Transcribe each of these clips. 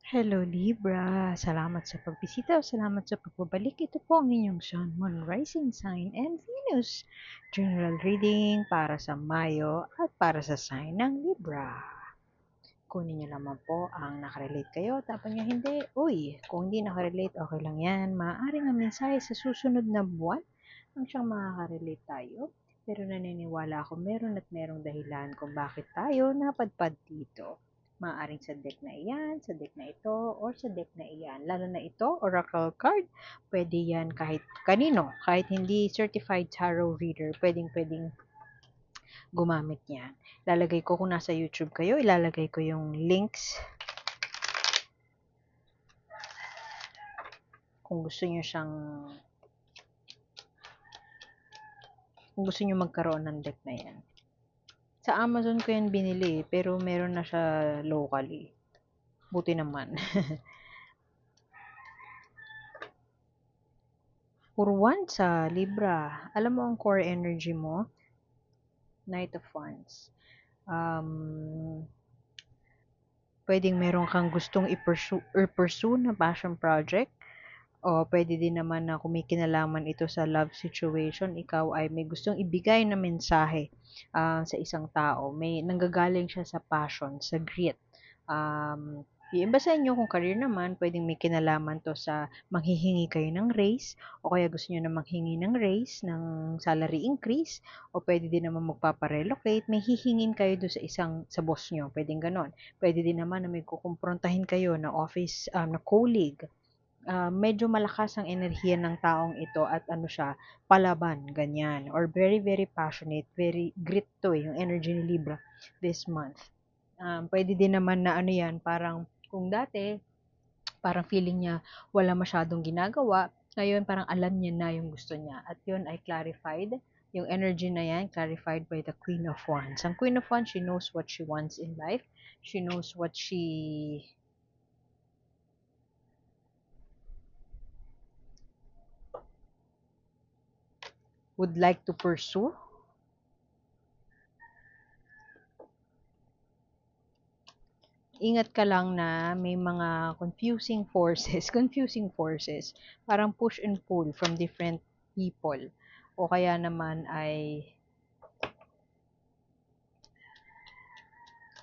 Hello Libra, salamat sa pagbisita o salamat sa pagbabalik. Ito po ang inyong Sun, Moon, Rising Sign, and Venus. General reading para sa Mayo at para sa sign ng Libra. Kunin niyo naman po ang nakarelate kayo, tapan niyo hindi. Uy, kung hindi nakarelate, okay lang yan. Maaaring ang mensahe sa susunod na buwan ang siyang makaka-relate tayo. Pero naniniwala ako meron at merong dahilan kung bakit tayo napadpad dito. Maaaring sa deck na iyan, sa deck na ito, or sa deck na iyan. Lalo na ito, oracle card, pwede yan kahit kanino. Kahit hindi certified tarot reader, pwedeng gumamit niyan. Ilalagay ko kung nasa YouTube kayo, ilalagay ko yung links kung gusto niyo magkaroon ng deck na yan. Sa Amazon ko yan binili, pero meron na siya locally. Buti naman. Puro one sa Libra. Alam mo ang core energy mo? Knight of Wands. Pwedeng meron kang gustong i-pursue na passion project. O pwede din naman na kung may kinalaman ito sa love situation, ikaw ay may gustong ibigay na mensahe sa isang tao. May nanggagaling siya sa passion, sa grit. Yung iba sa inyo, kung career naman, pwedeng may kinalaman to sa manghihingi kayo ng raise, o kaya gusto nyo na manghingi ng raise, ng salary increase, o pwede din naman magpaparelocate, may hihingin kayo doon sa sa boss nyo, pwedeng ganon. Pwede din naman na may kukumprontahin kayo na office, na colleague, medyo malakas ang enerhiya ng taong ito at ano siya, palaban, ganyan. Or very, very passionate, very grit to yung energy ni Libra this month. Pwede din naman na ano yan, parang kung dati, parang feeling niya wala masyadong ginagawa, ngayon parang alam niya na yung gusto niya. At yun ay clarified. Yung energy na yan, clarified by the Queen of Wands. Ang Queen of Wands, she knows what she wants in life. She knows what she would like to pursue. Ingat ka lang na may mga confusing forces, parang push and pull from different people. O kaya naman ay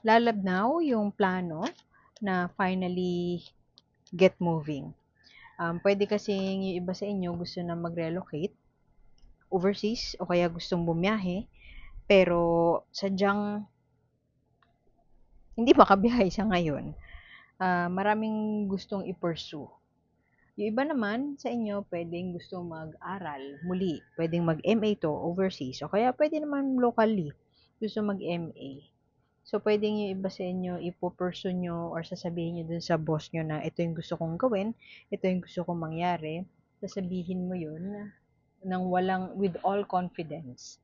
lalabnaw yung plano na finally get moving. Pwede kasing yung iba sa inyo gusto na mag-relocate overseas o kaya gustong bumiyahe, pero sadyang hindi makabiyahe sa ngayon. Maraming gustong i-pursue. Yung iba naman sa inyo, pwedeng gusto mag-aral muli. Pwedeng mag-MA to overseas. O kaya pwede naman locally gusto mag-MA. So, pwedeng yung iba sa inyo, ipo-pursue nyo or sasabihin nyo dun sa boss nyo na ito yung gusto kong gawin, ito yung gusto kong mangyari. Sasabihin mo yun with all confidence.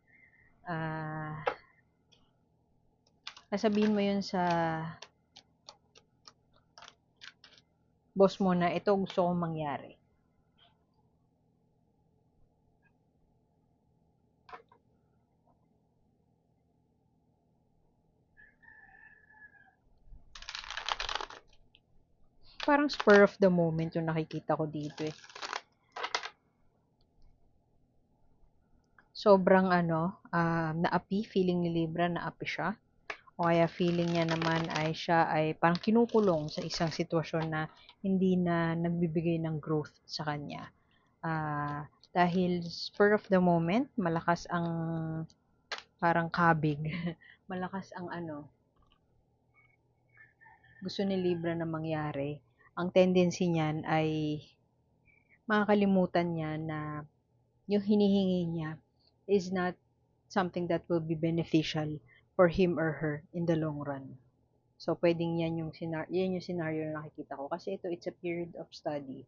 Sasabihin mo yun sa boss mo na ito gusto kong mangyari. Parang spur of the moment yung nakikita ko dito eh. Sobrang naapi, feeling ni Libra, naapi siya. O kaya feeling niya naman ay siya ay parang kinukulong sa isang sitwasyon na hindi na nagbibigay ng growth sa kanya. Dahil spur of the moment, malakas ang parang kabig. Malakas ang gusto ni Libra na mangyari. Ang tendency niyan ay makakalimutan niya na yung hinihingi niya is not something that will be beneficial for him or her in the long run. So, pwedeng yan yung scenario na nakikita ko. Kasi it's a period of study.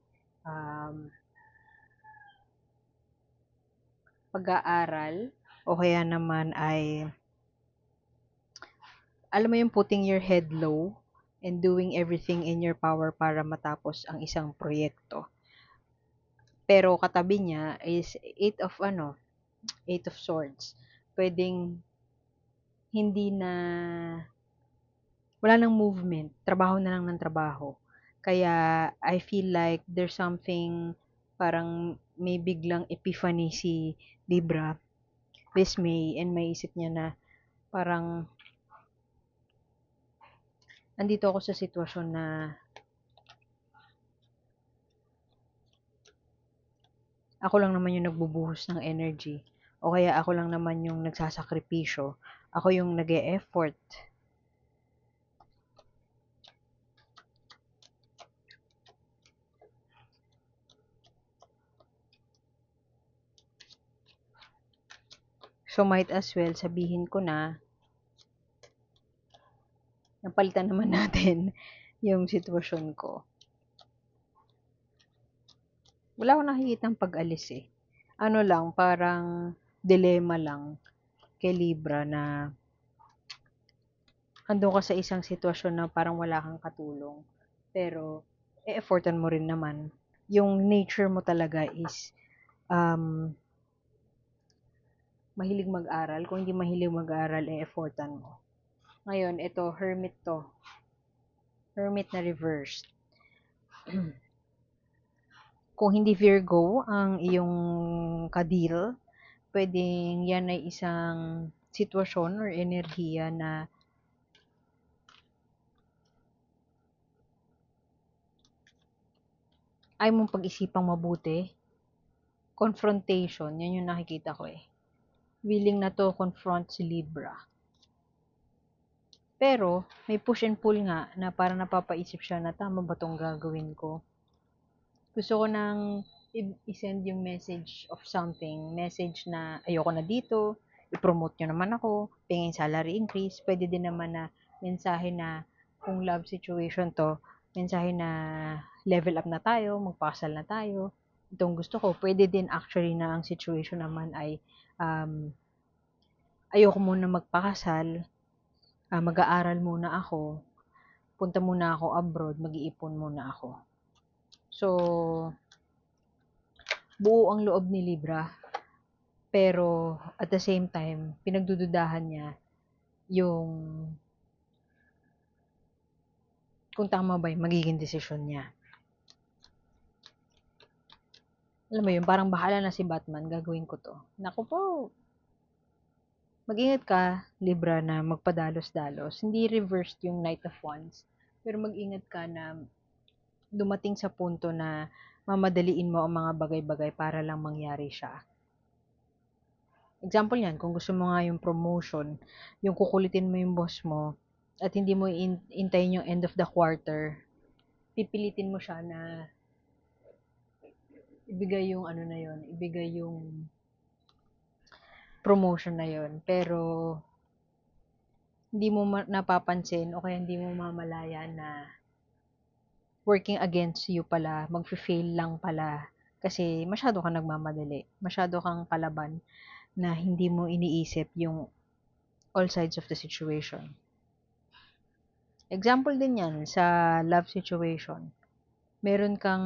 Pag-aaral, o kaya naman ay, alam mo yung putting your head low and doing everything in your power para matapos ang isang proyekto. Pero katabi niya is Eight of Swords. Pwedeng hindi na wala nang movement, trabaho na lang ng trabaho. Kaya I feel like there's something parang may biglang epiphany si Libra this May and maisip niya na parang andito ako sa sitwasyon na ako lang naman yung nagbubuhos ng energy o kaya ako lang naman yung nagsasakripisyo. Ako yung nag-e-effort. So might as well sabihin ko na napalitan naman natin yung sitwasyon ko. Wala akong nakikitang pag-alis eh. Ano lang, parang dilemma lang kay Libra na andun ka sa isang sitwasyon na parang wala kang katulong. Pero, e-effortan mo rin naman. Yung nature mo talaga is um, mahilig mag-aral. Kung hindi mahilig mag-aral, e-effortan mo. Ngayon, ito, hermit to. Hermit na reversed. Kung hindi Virgo ang iyong kadil, pwedeng yan ay isang sitwasyon or enerhiya na ay mong pag-isipang mabuti. Confrontation, yan yung nakikita ko eh. Willing na to confront si Libra. Pero, may push and pull nga na parang napapaisip siya na tama ba tong gagawin ko? Gusto ko nang i-send yung message of something. Message na ayoko na dito, i-promote nyo naman ako, pingin salary increase. Pwede din naman na mensahe na kung love situation to, mensahe na level up na tayo, magpakasal na tayo. Itong gusto ko. Pwede din actually na ang situation naman ay um, ayoko muna magpakasal, mag-aaral muna ako, punta muna ako abroad, mag-iipon muna ako. So, buo ang loob ni Libra, pero at the same time, pinagdududahan niya yung kung tama ba yung magiging desisyon niya. Alam mo yun, parang bahala na si Batman, gagawin ko to. Naku po, mag-ingat ka, Libra, na magpadalos-dalos. Hindi reversed yung Knight of Wands, pero mag-ingat ka na dumating sa punto na mamadaliin mo ang mga bagay-bagay para lang mangyari siya. Example yan, kung gusto mo nga yung promotion, yung kukulitin mo yung boss mo, at hindi mo intayin yung end of the quarter, pipilitin mo siya na ibigay yung ano na yon, ibigay yung promotion na yon. Pero hindi mo napapansin o kaya hindi mo mamalaya na working against you pala, mag-fail lang pala kasi masyado kang nagmamadali, masyado kang kalaban na hindi mo iniisip yung all sides of the situation. Example din yan sa love situation. Meron kang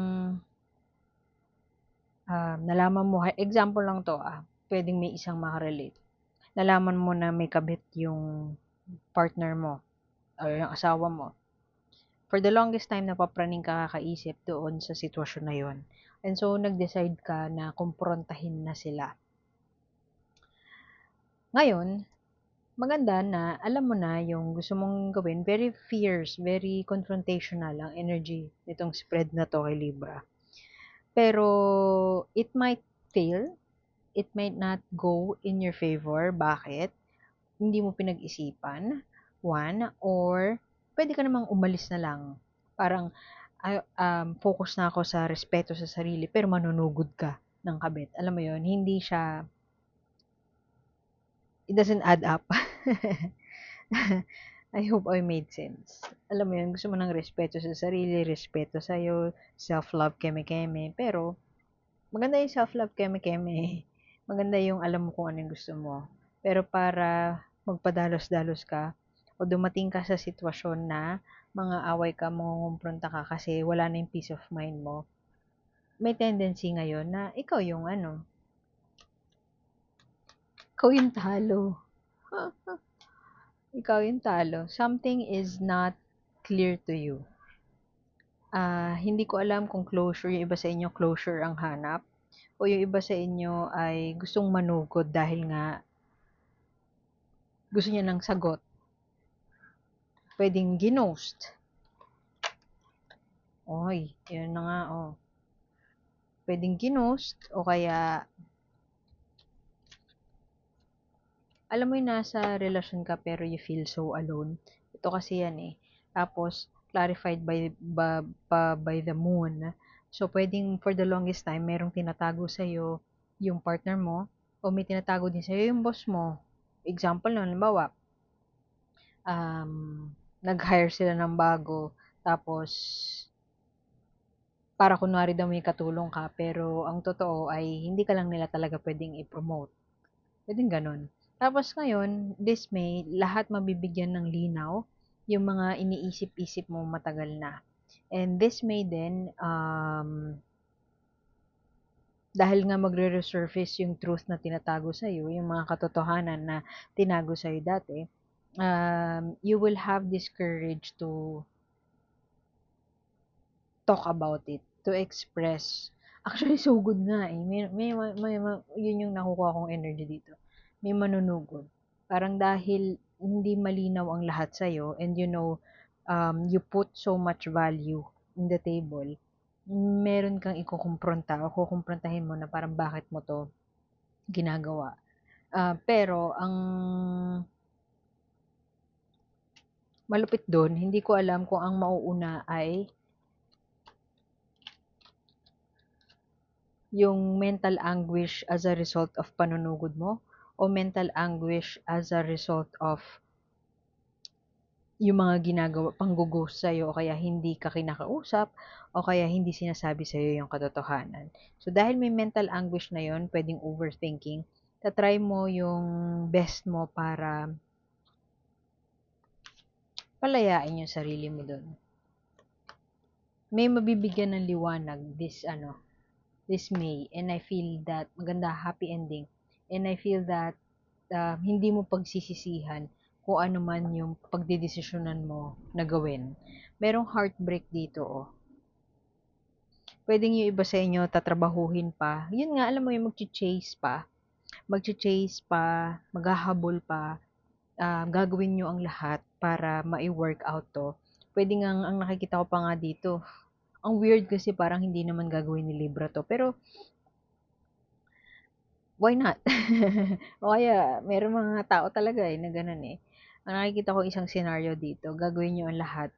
nalaman mo, example lang to pwedeng may isang makarelate. Nalaman mo na may kabit yung partner mo or yung asawa mo. For the longest time, napapraning ka kakaisip doon sa sitwasyon na yon. And so, nag-decide ka na kumprontahin na sila. Ngayon, maganda na alam mo na yung gusto mong gawin. Very fierce, very confrontational ang energy nitong spread na to kay Libra. Pero, it might fail. It might not go in your favor. Bakit? Hindi mo pinag-isipan. One, or pwede ka namang umalis na lang. Parang, focus na ako sa respeto sa sarili, pero manunugod ka ng kabit. Alam mo yon, hindi siya, it doesn't add up. I hope I made sense. Alam mo yun, gusto mo ng respeto sa sarili, respeto sa'yo, self-love, keme-keme. Pero, maganda yung self-love, keme-keme. Maganda yung alam mo kung ano yung gusto mo. Pero para magpadalos-dalos ka, o dumating ka sa sitwasyon na mga away ka, mangungumpronta ka kasi wala na yung peace of mind mo, may tendency ngayon na ikaw yung ano, ikaw yung talo. Ikaw yung talo. Something is not clear to you. Hindi ko alam kung closure, yung iba sa inyo closure ang hanap, o yung iba sa inyo ay gustong manugod dahil nga gusto niya ng sagot. Pwedeng ginost. Oy, yun na nga, oh. Pwedeng ginost, o kaya, alam mo yung nasa relasyon ka pero you feel so alone. Ito kasi yan eh. Tapos, clarified by the moon. So, pwedeng for the longest time, merong tinatago sa'yo yung partner mo, o may tinatago din sa'yo yung boss mo. Example nun, halimbawa, nag-hire sila ng bago, tapos, para kunwari daw may katulong ka, pero ang totoo ay hindi ka lang nila talaga pwedeng i-promote. Pwedeng ganun. Tapos ngayon, this May, lahat mabibigyan ng linaw yung mga iniisip-isip mo matagal na. And this May din, dahil nga magre-resurface yung truth na tinatago sa'yo, yung mga katotohanan na tinago sa'yo dati, you will have this courage to talk about it, to express. Actually, so good nga eh. Yun yung nakukuha kong energy dito. May manunugod. Parang dahil hindi malinaw ang lahat sa'yo, and you know, you put so much value in the table, meron kang ikukumpronta o kukumprontahin mo na parang bakit mo to ginagawa. Pero, ang malupit doon, hindi ko alam kung ang mauuna ay yung mental anguish as a result of panunugod mo, o mental anguish as a result of yung mga ginagawa, panggo-ghost sa'yo, o kaya hindi ka kinakausap, o kaya hindi sinasabi sa'yo yung katotohanan. So, dahil may mental anguish na yon, pwedeng overthinking, tatry mo yung best mo para palayain yung sarili mo doon. May mabibigyan ng liwanag this May, and I feel that maganda, happy ending, and I feel that hindi mo pagsisisihan kung ano man yung pagdedesisyonan mo na gawin. Merong heartbreak dito, oh. Pwedeng yung iba sa inyo tatrabahuhin pa. Yun nga, alam mo yung magchi-chase pa. Magchi-chase pa, maghahabol pa, gagawin nyo ang lahat para mai-work out to. Pwede nga, ang nakikita ko pa nga dito, ang weird kasi parang hindi naman gagawin ni Libra to. Pero, why not? O kaya, meron mga tao talaga eh, na ganun eh. Ang nakikita ko isang scenario dito, gagawin nyo ang lahat,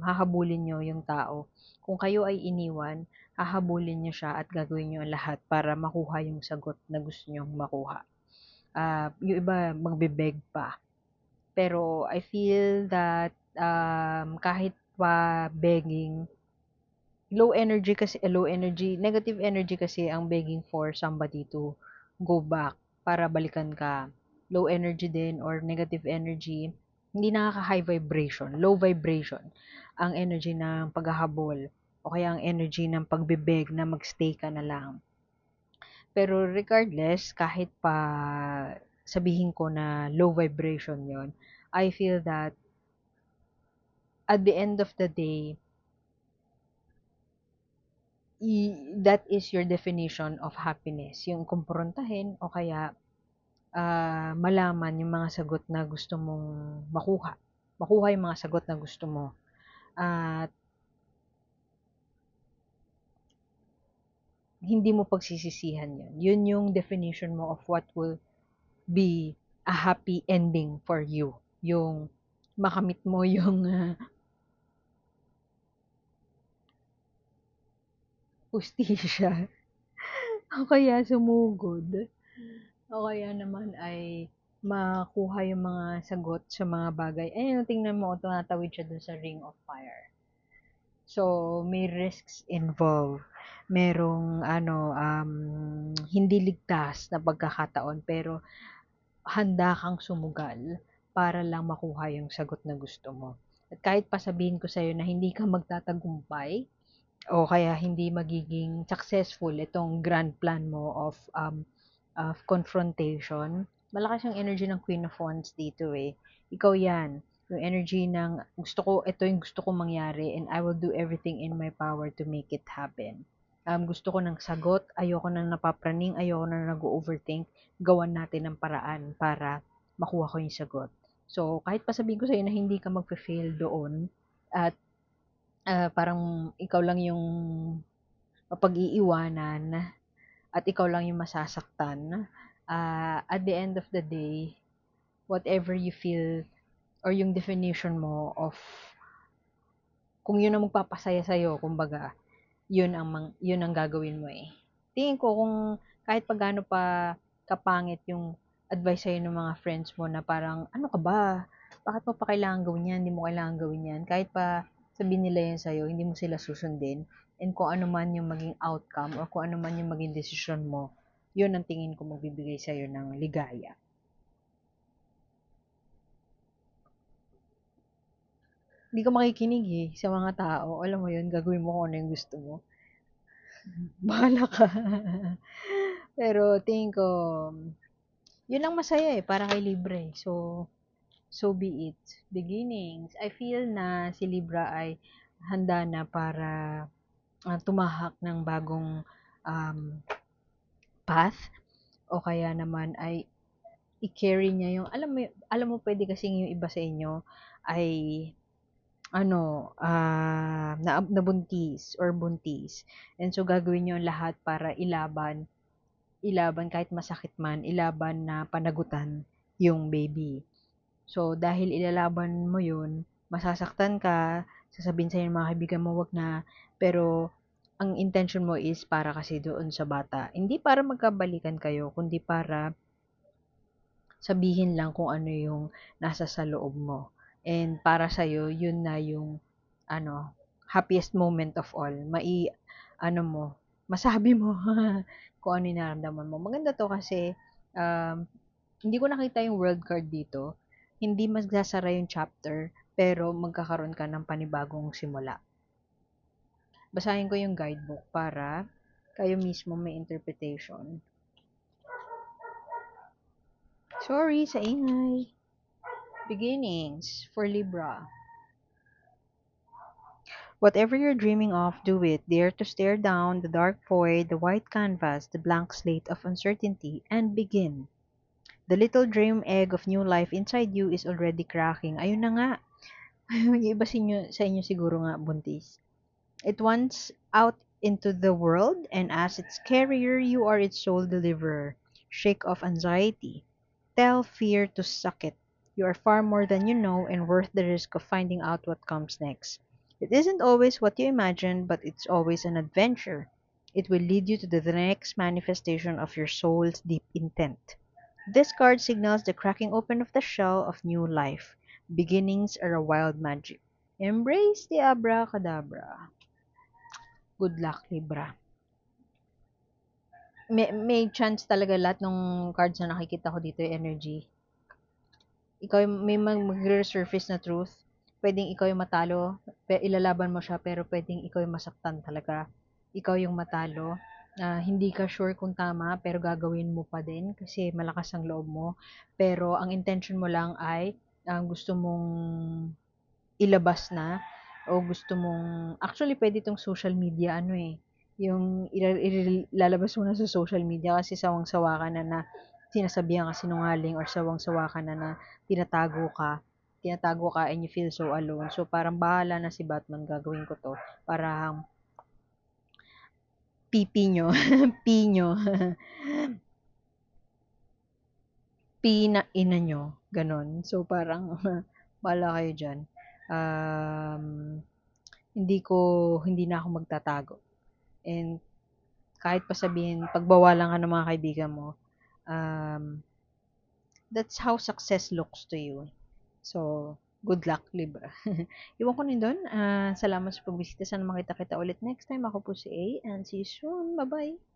hahabulin nyo yung tao. Kung kayo ay iniwan, hahabulin nyo siya at gagawin nyo ang lahat para makuha yung sagot na gusto nyong makuha. Yung iba, magbe-beg pa. Pero, I feel that, kahit pa begging, negative energy kasi ang begging for somebody to go back para balikan ka. Low energy din or negative energy, hindi nakaka-high vibration, low vibration ang energy ng paghahabol o kaya ang energy ng pagbebeg na magstay ka na lang. Pero regardless, kahit pa sabihin ko na low vibration yon, I feel that at the end of the day, that is your definition of happiness. Yung kumprontahin o kaya malaman yung mga sagot na gusto mong makuha. Makuha yung mga sagot na gusto mo. At hindi mo pagsisisihan yun. Yun yung definition mo of what will be a happy ending for you. Yung makamit mo yung hustisya. O kaya sumugod. O kaya naman ay makuha yung mga sagot sa mga bagay. Ayun, tingnan mo, tumatawid siya dun sa Ring of Fire. So, may risks involved. Merong hindi ligtas na pagkakataon, pero handa kang sumugal para lang makuha yung sagot na gusto mo. At kahit pa sabihin ko sa'yo na hindi ka magtatagumpay, o kaya hindi magiging successful itong grand plan mo of confrontation, malakas yung energy ng Queen of Wands dito eh. Ikaw yan. Yung energy ng ito yung gusto kong mangyari and I will do everything in my power to make it happen. Gusto ko ng sagot, ayoko nang napapraning, ayoko nang nag-overthink, gawan natin ng paraan para makuha ko yung sagot. So, kahit pa sabihin ko sa'yo na hindi ka magfe-fail doon at parang ikaw lang yung mapag-iiwanan at ikaw lang yung masasaktan, at the end of the day, whatever you feel or yung definition mo of kung yun ang magpapasaya sa'yo, kumbaga, yun ang gagawin mo eh. Tingin ko kung kahit pa gaano pa kapangit yung advice sa'yo ng mga friends mo na parang, ano ka ba? Bakit mo pa kailangan gawin yan? Hindi mo kailangan gawin yan. Kahit pa sabihin nila yan sa'yo, hindi mo sila susundin. And kung ano man yung maging outcome or kung ano man yung maging decision mo, yun ang tingin ko magbibigay sa'yo ng ligaya. Hindi ka makikinig eh sa mga tao. Alam mo yun, gagawin mo kung ano yung gusto mo. Bahala ka. Pero tingin ko, yun lang masaya eh, para kay Libre. So be it. Beginnings. I feel na si Libra ay handa na para tumahak ng bagong um, path o kaya naman ay i-carry niya yung, alam mo pwede kasing yung iba sa inyo ay nabuntis or buntis. And so, gagawin niyo ang lahat para ilaban kahit masakit man, ilaban na panagutan yung baby. So, dahil ilalaban mo yun, masasaktan ka, sasabihin sa'yo ng mga kaibigan mo, wag na, pero ang intention mo is para kasi doon sa bata. Hindi para magkabalikan kayo, kundi para sabihin lang kung ano yung nasa sa loob mo. And para sa'yo, yun na yung happiest moment of all. Mo, masabi mo kung ano yung nararamdaman mo. Maganda to kasi um, hindi ko nakita yung world card dito. Hindi magsasara yung chapter, pero magkakaroon ka ng panibagong simula. Basahin ko yung guidebook para kayo mismo may interpretation. Sorry sa ingay. Beginnings for Libra. Whatever you're dreaming of, do it. Dare to stare down the dark void, the white canvas, the blank slate of uncertainty, and begin. The little dream egg of new life inside you is already cracking. Ayun na nga. Yung iba sa inyo siguro nga buntis. It wants out into the world, and as its carrier, you are its sole deliverer. Shake off anxiety. Tell fear to suck it. You are far more than you know and worth the risk of finding out what comes next. It isn't always what you imagine, but it's always an adventure. It will lead you to the next manifestation of your soul's deep intent. This card signals the cracking open of the shell of new life. Beginnings are a wild magic. Embrace the abracadabra. Good luck, Libra. May chance talaga lahat ng cards na nakikita ko dito yung energy. Ikaw yung may magre-surface na truth. Pwedeng ikaw yung matalo, ilalaban mo siya, pero pwedeng ikaw yung masaktan talaga. Ikaw yung matalo. Hindi ka sure kung tama, pero gagawin mo pa din kasi malakas ang loob mo. Pero ang intention mo lang ay gusto mong ilabas na o gusto mong actually pwede itong social media yung ilalabas mo na sa social media kasi sawang-sawa ka na sinasabihan ka sinungaling or sawang-sawa ka na tinatago ka and you feel so alone. So parang bahala na si Batman, gagawin ko to para pipi nyo, pi nyo, pi na ina nyo, ganon. So parang bahala kayo dyan. Um, hindi na ako magtatago. And kahit pa sabihin, pagbawalan ka ng mga kaibigan mo, that's how success looks to you. So, good luck, Libra. Iwan ko din doon. Salamat sa pagbisita. Sana makita kita ulit next time. Ako po si A and see you soon. Bye-bye.